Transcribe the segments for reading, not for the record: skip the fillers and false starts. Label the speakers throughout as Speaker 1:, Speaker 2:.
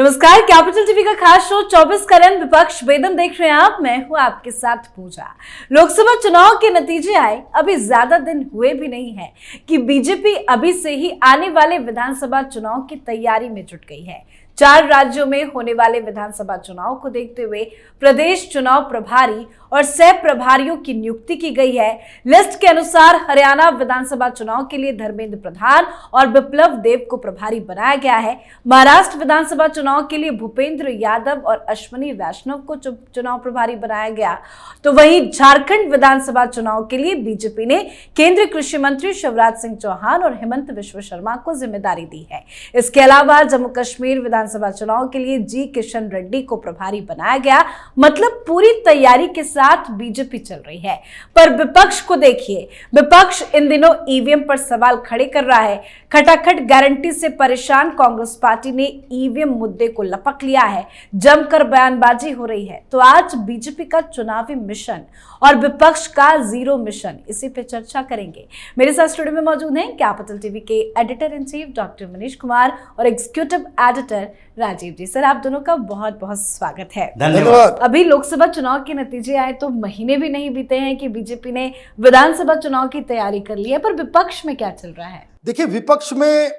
Speaker 1: नमस्कार, capital TV का खास शो 24 करण विपक्ष बेदम देख रहे हैं आप। मैं हूं आपके साथ पूजा। लोकसभा चुनाव के नतीजे आए अभी ज्यादा दिन हुए भी नहीं है कि बीजेपी अभी से ही आने वाले विधानसभा चुनाव की तैयारी में जुट गई है। 4 राज्यों में होने वाले विधानसभा चुनाव को देखते हुए प्रदेश चुनाव प्रभारी और सह प्रभारियों की नियुक्ति की गई है। लिस्ट के अनुसार हरियाणा विधानसभा चुनाव के लिए धर्मेंद्र प्रधान और विप्लव देव को प्रभारी बनाया गया है। महाराष्ट्र विधानसभा चुनाव के लिए भूपेंद्र यादव और अश्विनी वैष्णव को चुनाव प्रभारी बनाया गया। तो वहीं झारखंड विधानसभा चुनाव के लिए बीजेपी ने केंद्रीय कृषि मंत्री शिवराज सिंह चौहान और हेमंत बिस्वा शर्मा को जिम्मेदारी दी है। इसके अलावा जम्मू कश्मीर विधानसभा चुनाव के लिए जी किशन रेड्डी को प्रभारी बनाया गया। मतलब पूरी तैयारी के साथ बीजेपी चल रही है। पर विपक्ष को देखिए, विपक्ष इन दिनों ईवीएम पर सवाल खड़े कर रहा है। खटाखट गारंटी से परेशान कांग्रेस पार्टी ने ईवीएम मुद्दे को लपक लिया है। जमकर बयानबाजी हो रही है। तो आज बीजेपी का चुनावी मिशन और विपक्ष का जीरो मिशन, इसी पे चर्चा करेंगे। मेरे साथ स्टूडियो में मौजूद हैं कैपिटल टीवी के editor in chief doctor Manish Kumar और एग्जीक्यूटिव एडिटर राजीव जी। सर, आप दोनों का बहुत बहुत स्वागत है।
Speaker 2: धन्यवाद।
Speaker 1: अभी लोकसभा चुनाव के नतीजे आए तो महीने भी नहीं बीते हैं कि बीजेपी ने विधानसभा चुनाव की तैयारी कर ली है, पर विपक्ष में क्या चल रहा है?
Speaker 2: देखिए, विपक्ष में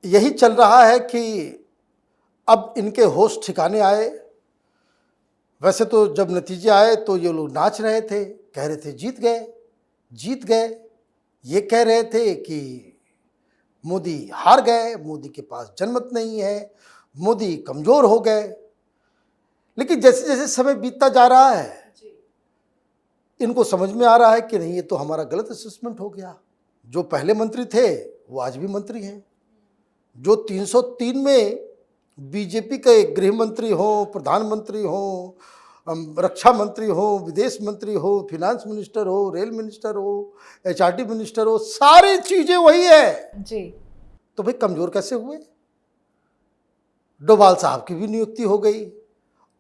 Speaker 2: यही चल रहा है कि अब इनके होश ठिकाने आए। वैसे तो जब नतीजे आए तो ये लोग नाच रहे थे, कह रहे थे जीत गए जीत गए। ये कह रहे थे कि मोदी हार गए, मोदी के पास जनमत नहीं है, मोदी कमजोर हो गए। लेकिन जैसे जैसे समय बीतता जा रहा है इनको समझ में आ रहा है कि नहीं, ये तो हमारा गलत असेसमेंट हो गया। जो पहले मंत्री थे वो आज भी मंत्री हैं। जो 303 में बीजेपी के गृह मंत्री हो, प्रधानमंत्री हो, रक्षा मंत्री हो, विदेश मंत्री हो, फिनांस मिनिस्टर हो, रेल मिनिस्टर हो, एचआरडी मिनिस्टर हो, सारी चीजें वही है
Speaker 1: जी।
Speaker 2: तो भाई कमजोर कैसे हुए? डोभाल साहब की भी नियुक्ति हो गई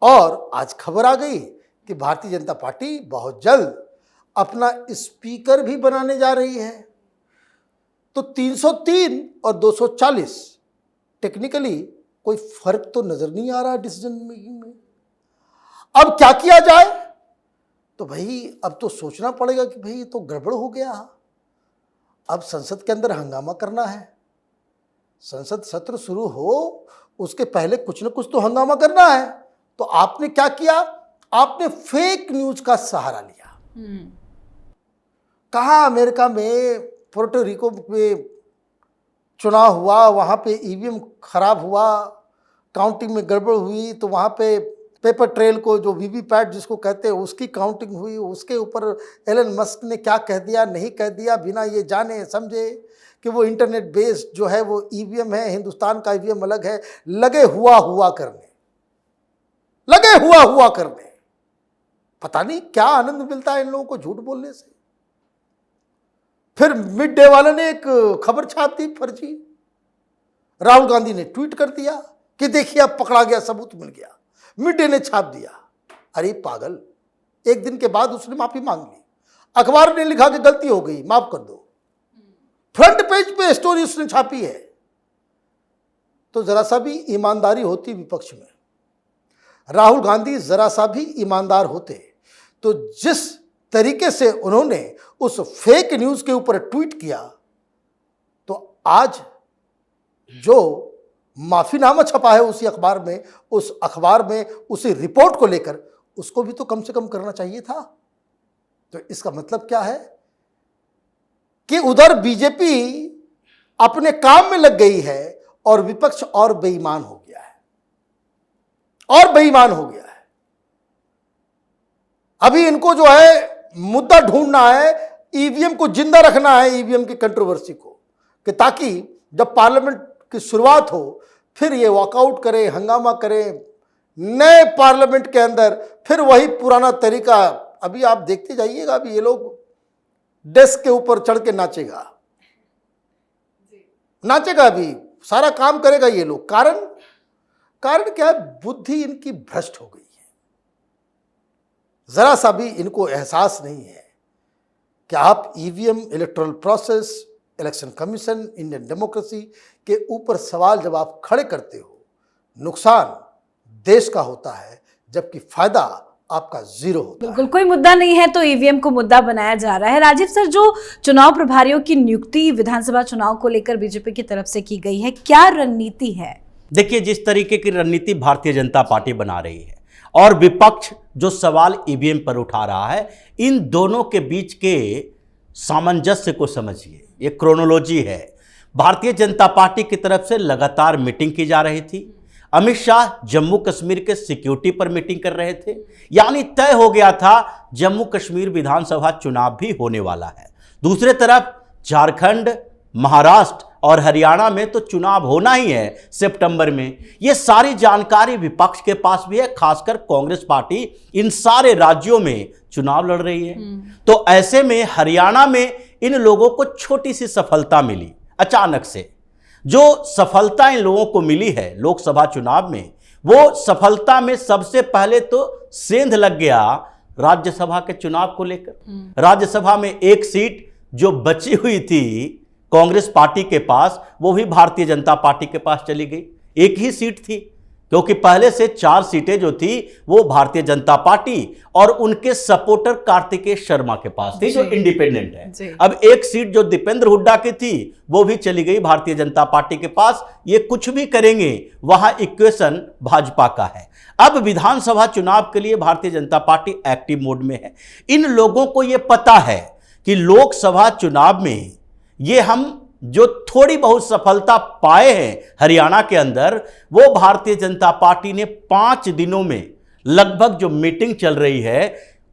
Speaker 2: और आज खबर आ गई कि भारतीय जनता पार्टी बहुत जल्द अपना स्पीकर भी बनाने जा रही है। तो 303 और 240 टेक्निकली कोई फर्क तो नजर नहीं आ रहा डिसीजन मेकिंग में। अब क्या किया जाए? तो भाई अब तो सोचना पड़ेगा कि भाई ये तो गड़बड़ हो गया। अब संसद के अंदर हंगामा करना है। संसद सत्र शुरू हो उसके पहले कुछ न कुछ तो हंगामा करना है। तो आपने क्या किया? आपने फेक न्यूज का सहारा लिया। कहा अमेरिका में पोर्टो रिको में चुनाव हुआ, वहाँ पे ईवीएम खराब हुआ, काउंटिंग में गड़बड़ हुई, तो वहाँ पे पेपर ट्रेल को जो वीवीपैट जिसको कहते हैं उसकी काउंटिंग हुई। उसके ऊपर एलन मस्क ने क्या कह दिया नहीं कह दिया बिना ये जाने समझे कि वो इंटरनेट बेस्ड जो है वो ईवीएम है, हिंदुस्तान का ईवीएम अलग है। लगे हुआ करने पता नहीं क्या आनंद मिलता है इन लोगों को झूठ बोलने से। फिर मिड डे वाले ने एक खबर छाप दी फर्जी। राहुल गांधी ने ट्वीट कर दिया कि देखिए अब पकड़ा गया, सबूत मिल गया। मिड डे ने छाप दिया। अरे पागल, एक दिन के बाद उसने माफी मांग ली। अखबार ने लिखा कि गलती हो गई, माफ कर दो। फ्रंट पेज पे स्टोरी उसने छापी है। तो जरा सा भी ईमानदारी होती विपक्ष में, राहुल गांधी जरा सा भी ईमानदार होते तो जिस तरीके से उन्होंने उस फेक न्यूज के ऊपर ट्वीट किया, तो आज जो माफीनामा छपा है उसी अखबार में, उस अखबार में उसी रिपोर्ट को लेकर उसको भी तो कम से कम करना चाहिए था। तो इसका मतलब क्या है कि उधर बीजेपी अपने काम में लग गई है और विपक्ष और बेईमान हो गया है, और बेईमान हो गया है। अभी इनको जो है मुद्दा ढूंढना है, ईवीएम को जिंदा रखना है, ईवीएम की कंट्रोवर्सी को, कि ताकि जब पार्लियामेंट की शुरुआत हो फिर ये वॉकआउट करे, हंगामा करे नए पार्लियामेंट के अंदर, फिर वही पुराना तरीका। अभी आप देखते जाइएगा, अभी ये लोग डेस्क के ऊपर चढ़ के नाचेगा, अभी सारा काम करेगा ये लोग। कारण क्या है? बुद्धि इनकी भ्रष्ट हो गई है। जरा सा भी इनको एहसास नहीं है कि आप EVM, electoral process, election commission, Indian democracy के ऊपर सवाल जब आप खड़े करते हो नुकसान देश का होता है, जबकि फायदा आपका जीरो होता है।
Speaker 1: बिल्कुल, कोई मुद्दा नहीं है तो ईवीएम को मुद्दा बनाया जा रहा है। राजीव सर, जो चुनाव प्रभारियों की नियुक्ति विधानसभा चुनाव को लेकर बीजेपी की तरफ से की गई है, क्या रणनीति है?
Speaker 3: देखिए, जिस तरीके की रणनीति भारतीय जनता पार्टी बना रही है और विपक्ष जो सवाल ईवीएम पर उठा रहा है, इन दोनों के बीच के सामंजस्य को समझिए। ये क्रोनोलॉजी है। भारतीय जनता पार्टी की तरफ से लगातार मीटिंग की जा रही थी। अमित शाह जम्मू कश्मीर के सिक्योरिटी पर मीटिंग कर रहे थे, यानी तय हो गया था जम्मू कश्मीर विधानसभा चुनाव भी होने वाला है। दूसरी तरफ झारखंड, महाराष्ट्र और हरियाणा में तो चुनाव होना ही है सितंबर में। ये सारी जानकारी विपक्ष के पास भी है, खासकर कांग्रेस पार्टी इन सारे राज्यों में चुनाव लड़ रही है। तो ऐसे में हरियाणा में इन लोगों को छोटी सी सफलता मिली अचानक से। जो सफलता इन लोगों को मिली है लोकसभा चुनाव में, वो सफलता में सबसे पहले तो सेंध लग गया राज्यसभा के चुनाव को लेकर। राज्यसभा में एक सीट जो बची हुई थी कांग्रेस पार्टी के पास, वो भी भारतीय जनता पार्टी के पास चली गई। एक ही सीट थी, क्योंकि पहले से 4 सीटें जो थी वो भारतीय जनता पार्टी और उनके सपोर्टर कार्तिकेय शर्मा के पास थी, जो इंडिपेंडेंट है। अब एक सीट जो दीपेंद्र हुड्डा की थी वो भी चली गई भारतीय जनता पार्टी के पास। ये कुछ भी करेंगे, वहां इक्वेशन भाजपा का है। अब विधानसभा चुनाव के लिए Bharatiya Janata party active mode में है। इन लोगों को यह पता है कि लोकसभा चुनाव में ये हम जो थोड़ी बहुत सफलता पाए हैं हरियाणा के अंदर, वो भारतीय जनता पार्टी ने 5 दिनों में लगभग जो मीटिंग चल रही है,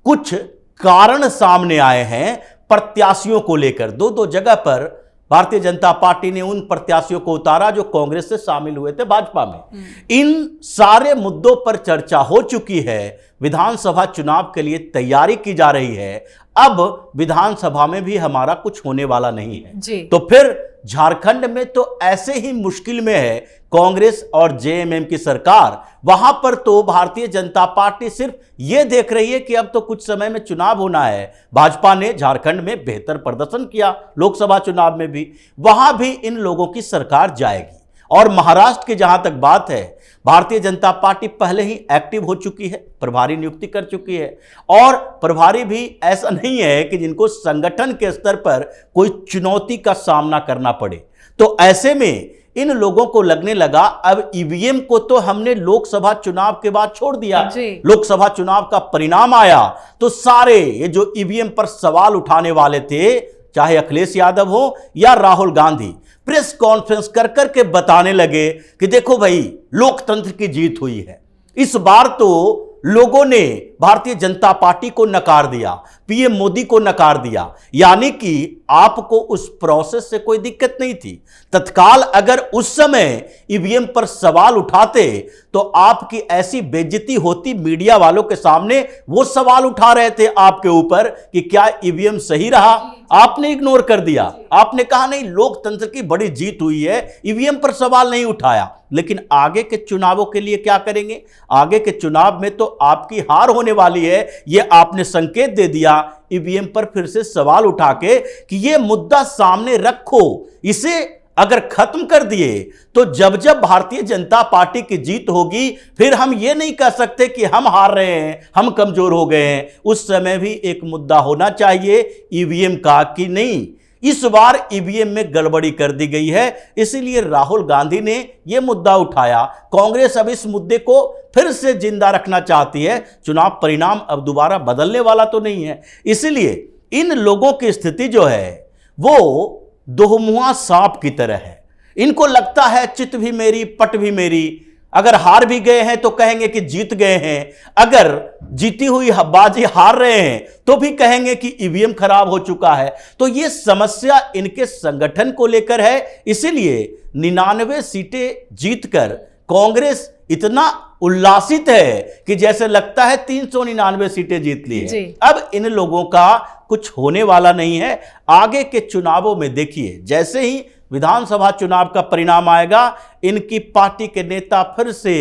Speaker 3: कुछ कारण सामने आए हैं प्रत्याशियों को लेकर। 2 जगह पर भारतीय जनता पार्टी ने उन प्रत्याशियों को उतारा जो कांग्रेस से शामिल हुए थे भाजपा में। इन सारे मुद्दों पर चर्चा हो चुकी है। विधानसभा चुनाव के लिए तैयारी की जा रही है। अब विधानसभा में भी हमारा कुछ होने वाला नहीं है
Speaker 1: जी।
Speaker 3: तो फिर झारखंड में तो ऐसे ही मुश्किल में है कांग्रेस और जेएमएम की सरकार। वहां पर तो भारतीय जनता पार्टी सिर्फ यह देख रही है कि अब तो कुछ समय में चुनाव होना है। भाजपा ने झारखंड में बेहतर प्रदर्शन किया, लोकसभा चुनाव में भी, वहां भी इन लोगों की सरकार जाएगी। और महाराष्ट्र की जहां तक बात है, भारतीय जनता पार्टी पहले ही एक्टिव हो चुकी है, प्रभारी नियुक्ति कर चुकी है। और प्रभारी भी ऐसा नहीं है कि जिनको संगठन के स्तर पर कोई चुनौती का सामना करना पड़े। तो ऐसे में इन लोगों को लगने लगा अब ईवीएम को तो हमने लोकसभा चुनाव के बाद छोड़ दिया। लोकसभा चुनाव का परिणाम आया तो सारे ये जो ईवीएम पर सवाल उठाने वाले थे, चाहे अखिलेश यादव हो या राहुल गांधी, प्रेस कॉन्फ्रेंस कर करके बताने लगे कि देखो भाई, लोकतंत्र की जीत हुई है। इस बार तो लोगों ने भारतीय जनता पार्टी को नकार दिया, पीएम मोदी को नकार दिया, यानी कि आपको उस प्रोसेस से कोई दिक्कत नहीं थी। तत्काल अगर उस समय ईवीएम पर सवाल उठाते तो आपकी ऐसी बेइज्जती होती मीडिया वालों के सामने। वो सवाल उठा रहे थे आपके ऊपर कि क्या ईवीएम सही रहा, आपने इग्नोर कर दिया। आपने कहा नहीं, लोकतंत्र की बड़ी जीत हुई है, ईवीएम पर सवाल नहीं उठाया। लेकिन आगे के चुनावों के लिए क्या करेंगे? आगे के चुनाव में तो आपकी हार होने वाली है, यह आपने संकेत दे दिया ईवीएम पर फिर से सवाल उठा के कि यह मुद्दा सामने रखो। इसे अगर खत्म कर दिए तो जब जब भारतीय जनता पार्टी की जीत होगी, फिर हम ये नहीं कह सकते कि हम हार रहे हैं, हम कमजोर हो गए हैं। उस समय भी एक मुद्दा होना चाहिए ईवीएम का कि नहीं, इस बार ईवीएम में गड़बड़ी कर दी गई है, इसीलिए राहुल गांधी ने यह मुद्दा उठाया। कांग्रेस अब इस मुद्दे को फिर से जिंदा रखना चाहती है। चुनाव परिणाम अब दोबारा बदलने वाला तो नहीं है, इसलिए इन लोगों की स्थिति जो है वो दोमुहा सांप की तरह है। इनको लगता है चित भी मेरी पट भी मेरी। अगर हार भी गए हैं तो कहेंगे कि जीत गए हैं, अगर जीती हुई बाजी हार रहे हैं तो भी कहेंगे कि ईवीएम खराब हो चुका है। तो ये समस्या इनके संगठन को लेकर है। इसीलिए 99 सीटें जीतकर कांग्रेस इतना उल्लासित है कि जैसे लगता है 399 सीटें जीत ली है। अब इन लोगों का कुछ होने वाला नहीं है। आगे के चुनावों में देखिए, जैसे ही विधानसभा चुनाव का परिणाम आएगा, इनकी पार्टी के नेता फिर से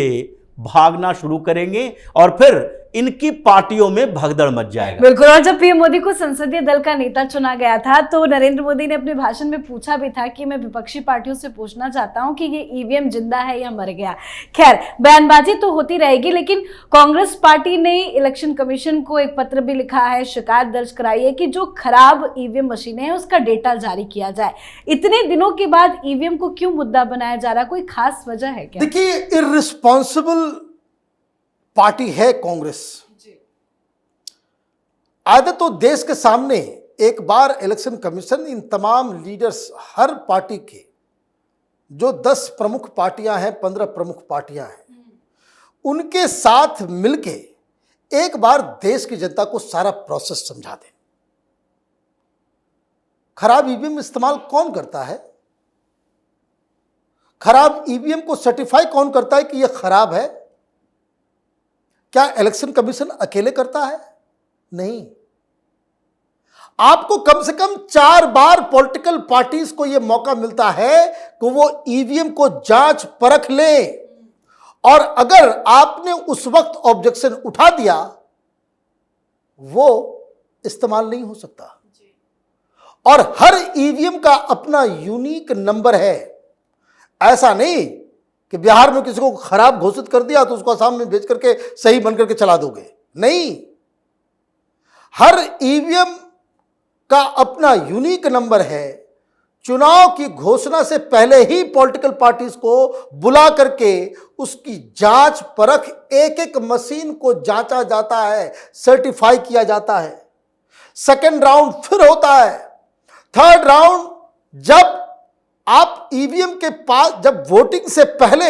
Speaker 3: भागना शुरू करेंगे और फिर इनकी पार्टियों में भगदड़ मच जाएगा।
Speaker 1: बिल्कुल। और जब पीएम मोदी को संसदीय दल का नेता चुना गया था तो नरेंद्र मोदी ने अपने भाषण में पूछा भी था कि मैं विपक्षी पार्टियों से पूछना चाहता हूं कि ये ईवीएम जिंदा है या मर गया। खैर, बयानबाजी तो होती रहेगी, लेकिन कांग्रेस पार्टी ने इलेक्शन कमीशन को एक पत्र भी लिखा है, शिकायत दर्ज कराई है कि जो खराब ईवीएम मशीनें हैं उसका डेटा जारी किया जाए। इतने दिनों के बाद ईवीएम को क्यों मुद्दा बनाया जा रहा, कोई खास वजह है क्या?
Speaker 2: देखिए, इररिस्पॉन्सिबल पार्टी है कांग्रेस। आदत तो देश के सामने एक बार इलेक्शन कमीशन इन तमाम लीडर्स, हर पार्टी के जो 10 प्रमुख पार्टियां हैं, 15 प्रमुख पार्टियां हैं, उनके साथ मिलके एक बार देश की जनता को सारा प्रोसेस समझा दें। खराब ईवीएम इस्तेमाल कौन करता है? खराब ईवीएम को सर्टिफाई कौन करता है कि यह खराब है? क्या इलेक्शन कमीशन अकेले करता है? नहीं। आपको कम से कम 4 बार पॉलिटिकल पार्टीज को यह मौका मिलता है कि वो ईवीएम को जांच परख ले, और अगर आपने उस वक्त ऑब्जेक्शन उठा दिया, वो इस्तेमाल नहीं हो सकता। और हर ईवीएम का अपना यूनिक नंबर है। ऐसा नहीं कि बिहार में किसी को खराब घोषित कर दिया तो उसको असम में भेज करके सही बन करके चला दोगे। नहीं, हर ईवीएम का अपना यूनिक नंबर है। चुनाव की घोषणा से पहले ही पॉलिटिकल पार्टीज को बुला करके उसकी जांच परख, एक एक मशीन को जांचा जाता है, सर्टिफाई किया जाता है। सेकेंड राउंड फिर होता है। थर्ड राउंड, जब आप ईवीएम के पास, जब वोटिंग से पहले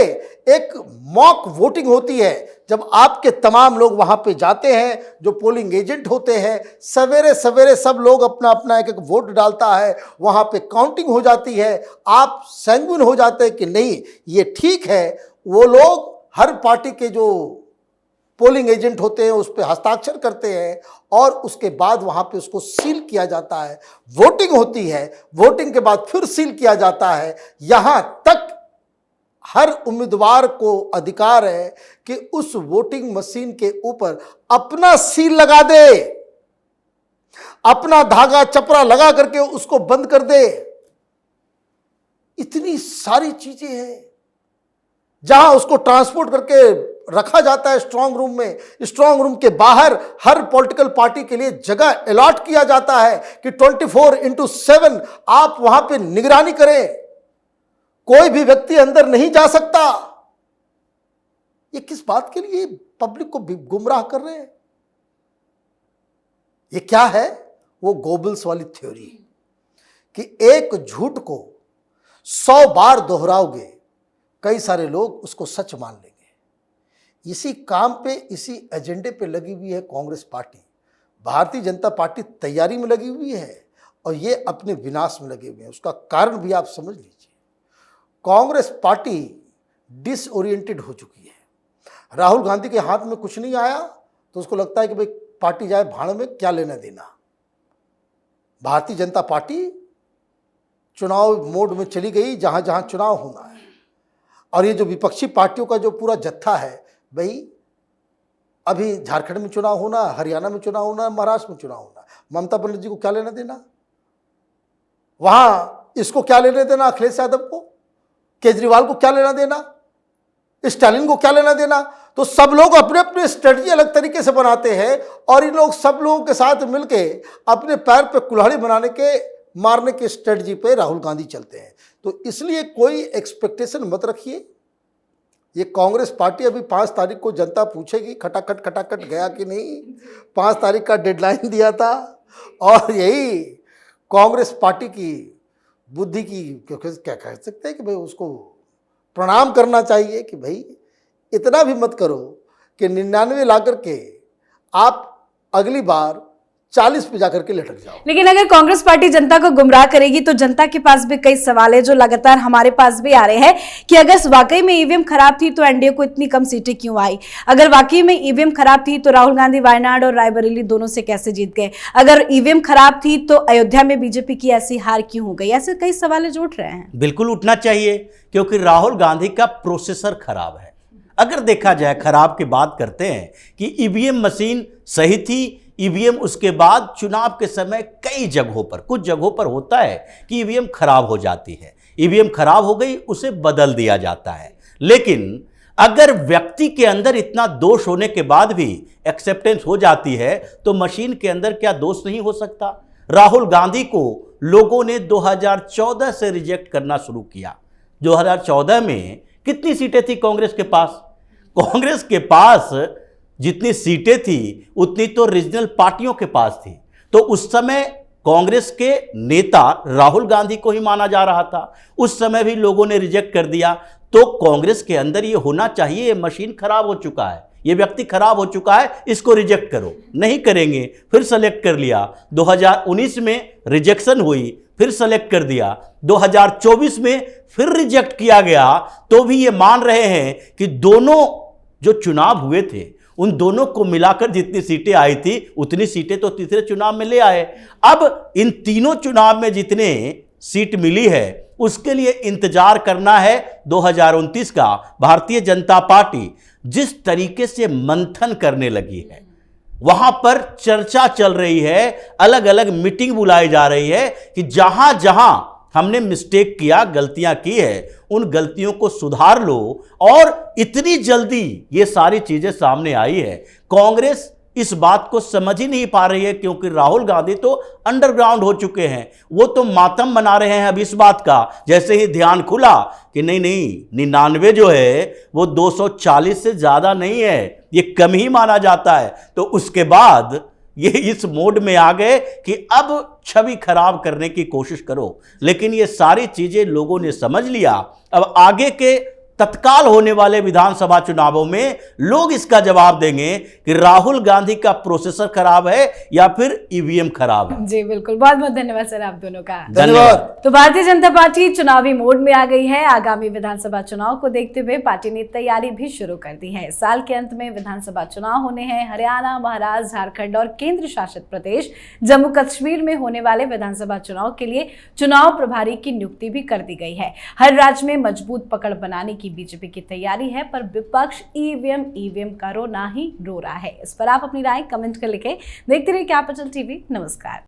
Speaker 2: एक मॉक वोटिंग होती है, जब आपके तमाम लोग वहां पे जाते हैं, जो पोलिंग एजेंट होते हैं, सवेरे सवेरे सब लोग अपना अपना एक एक वोट डालता है, वहां पे काउंटिंग हो जाती है। आप सैंग्विन हो जाते हैं कि नहीं ये ठीक है। वो लोग, हर पार्टी के जो पोलिंग एजेंट होते हैं, उस पर हस्ताक्षर करते हैं और उसके बाद वहां पे उसको सील किया जाता है। वोटिंग होती है, वोटिंग के बाद फिर सील किया जाता है। यहां तक हर उम्मीदवार को अधिकार है कि उस वोटिंग मशीन के ऊपर अपना सील लगा दे, अपना धागा चपरा लगा करके उसको बंद कर दे। इतनी सारी चीजें हैं। जहां उसको ट्रांसपोर्ट करके रखा जाता है स्ट्रांग रूम में, स्ट्रांग रूम के बाहर हर पॉलिटिकल पार्टी के लिए जगह अलॉट किया जाता है कि 24/7 आप वहां पे निगरानी करें। कोई भी व्यक्ति अंदर नहीं जा सकता। ये किस बात के लिए पब्लिक को गुमराह कर रहे हैं? ये क्या है? वो गोबल्स वाली थ्योरी कि एक झूठ को 100 बार दोहराओगे, कई सारे लोग उसको सच मान लेंगे। इसी काम पे, इसी एजेंडे पे लगी हुई है कांग्रेस पार्टी। भारतीय जनता पार्टी तैयारी में लगी हुई है और ये अपने विनाश में लगे हुए हैं। उसका कारण भी आप समझ लीजिए। कांग्रेस पार्टी डिसओरिएंटेड हो चुकी है। राहुल गांधी के हाथ में कुछ नहीं आया तो उसको लगता है कि भाई पार्टी जाए भाड़ में, क्या लेना देना। भारतीय जनता पार्टी चुनाव मोड में चली गई, जहां जहां चुनाव होना है। और ये जो विपक्षी पार्टियों का जो पूरा जत्था है, भाई अभी झारखंड में चुनाव होना, हरियाणा में चुनाव होना, महाराष्ट्र में चुनाव होना, ममता बनर्जी को क्या लेना देना? वहां इसको क्या लेना देना? अखिलेश यादव को, केजरीवाल को क्या लेना देना? स्टालिन को क्या लेना देना? तो सब लोग अपने अपने स्ट्रेटजी अलग तरीके से बनाते हैं और इन लोग सब लोगों के साथ मिलके अपने पैर पे कुल्हाड़ी बनाने के, मारने के स्ट्रेटजी पे राहुल गांधी चलते हैं। तो इसलिए कोई एक्सपेक्टेशन मत रखिए। ये कांग्रेस पार्टी अभी 5 तारीख को जनता पूछेगी खटाखट गया कि नहीं। 5 तारीख का डेडलाइन दिया था और यही कांग्रेस पार्टी की बुद्धि की, क्योंकि क्या कह सकते हैं कि भाई उसको प्रणाम करना चाहिए कि भाई इतना भी मत करो कि 99 ला करके आप अगली बार 40 पे जाकर के लटक जाओ।
Speaker 1: लेकिन अगर कांग्रेस पार्टी जनता को गुमराह करेगी तो जनता के पास भी कई सवाल है जो लगातार हमारे पास भी आ रहे हैं कि अगर वाकई में ईवीएम खराब थी तो एनडीए को इतनी कम सीटें क्यों आई? अगर वाकई में ईवीएम खराब थी तो राहुल गांधी वायनाड और रायबरेली दोनों से कैसे जीत गए? अगर ईवीएम खराब थी तो अयोध्या में बीजेपी की ऐसी हार क्यों हो गई? ऐसे कई सवाल जो उठ रहे हैं।
Speaker 3: बिल्कुल उठना चाहिए, क्योंकि राहुल गांधी का प्रोसेसर खराब है। अगर देखा जाए, खराब की बात करते हैं कि ईवीएम मशीन सही थी, ईवीएम उसके बाद चुनाव के समय कई जगहों पर, कुछ जगहों पर होता है कि ईवीएम खराब हो जाती है, ईवीएम खराब हो गई उसे बदल दिया जाता है। लेकिन अगर व्यक्ति के अंदर इतना दोष होने के बाद भी एक्सेप्टेंस हो जाती है तो मशीन के अंदर क्या दोष नहीं हो सकता? राहुल गांधी को लोगों ने 2014 से रिजेक्ट करना शुरू किया। 2014 में कितनी सीटें थी कांग्रेस के पास? कांग्रेस के पास जितनी सीटें थी उतनी तो रीजनल पार्टियों के पास थी। तो उस समय कांग्रेस के नेता राहुल गांधी को ही माना जा रहा था, उस समय भी लोगों ने रिजेक्ट कर दिया। तो कांग्रेस के अंदर ये होना चाहिए, ये मशीन खराब हो चुका है, ये व्यक्ति खराब हो चुका है, इसको रिजेक्ट करो। नहीं करेंगे, फिर सेलेक्ट कर लिया। 2019 में रिजेक्शन हुई, फिर सेलेक्ट कर दिया। 2024 में फिर रिजेक्ट किया गया, तो भी ये मान रहे हैं कि दोनों जो चुनाव हुए थे उन दोनों को मिलाकर जितनी सीटें आई थी उतनी सीटें तो तीसरे चुनाव में ले आए। अब इन तीनों चुनाव में जितने सीट मिली है उसके लिए इंतजार करना है 2029 का। भारतीय जनता पार्टी जिस तरीके से मंथन करने लगी है, वहां पर चर्चा चल रही है, अलग अलग मीटिंग बुलाई जा रही है कि जहां जहां हमने मिस्टेक किया, गलतियां की है, उन गलतियों को सुधार लो। और इतनी जल्दी ये सारी चीजें सामने आई है, कांग्रेस इस बात को समझ ही नहीं पा रही है, क्योंकि राहुल गांधी तो अंडरग्राउंड हो चुके हैं। वो तो मातम मना रहे हैं अब इस बात का, जैसे ही ध्यान खुला कि नहीं 99 जो है वो 240 से ज्यादा नहीं है, ये कम ही माना जाता है। तो उसके बाद ये इस मोड में आ गए कि अब छवि खराब करने की कोशिश करो। लेकिन ये सारी चीजें लोगों ने समझ लिया। अब आगे के तत्काल होने वाले विधानसभा चुनावों में लोग इसका जवाब देंगे कि राहुल गांधी का प्रोसेसर खराब है या फिर ईवीएम खराब है।
Speaker 1: जी बिल्कुल, बहुत बहुत धन्यवाद सर आप दोनों का।
Speaker 2: धन्यवाद।
Speaker 1: तो भारतीय जनता पार्टी चुनावी मोड में आ गई है। आगामी विधानसभा चुनाव को देखते हुए पार्टी ने तैयारी भी शुरू कर दी है। साल के अंत में विधानसभा चुनाव होने हैं। हरियाणा, महाराष्ट्र, झारखंड और केंद्र शासित प्रदेश जम्मू कश्मीर में होने वाले विधानसभा चुनाव के लिए चुनाव प्रभारी की नियुक्ति भी कर दी गई है। हर राज्य में मजबूत पकड़ बनाने की बीजेपी की तैयारी है, पर विपक्ष ईवीएम का रोना ही रो रहा है। इस पर आप अपनी राय कमेंट कर लिखें। देखते रहिए कैपिटल टीवी। नमस्कार।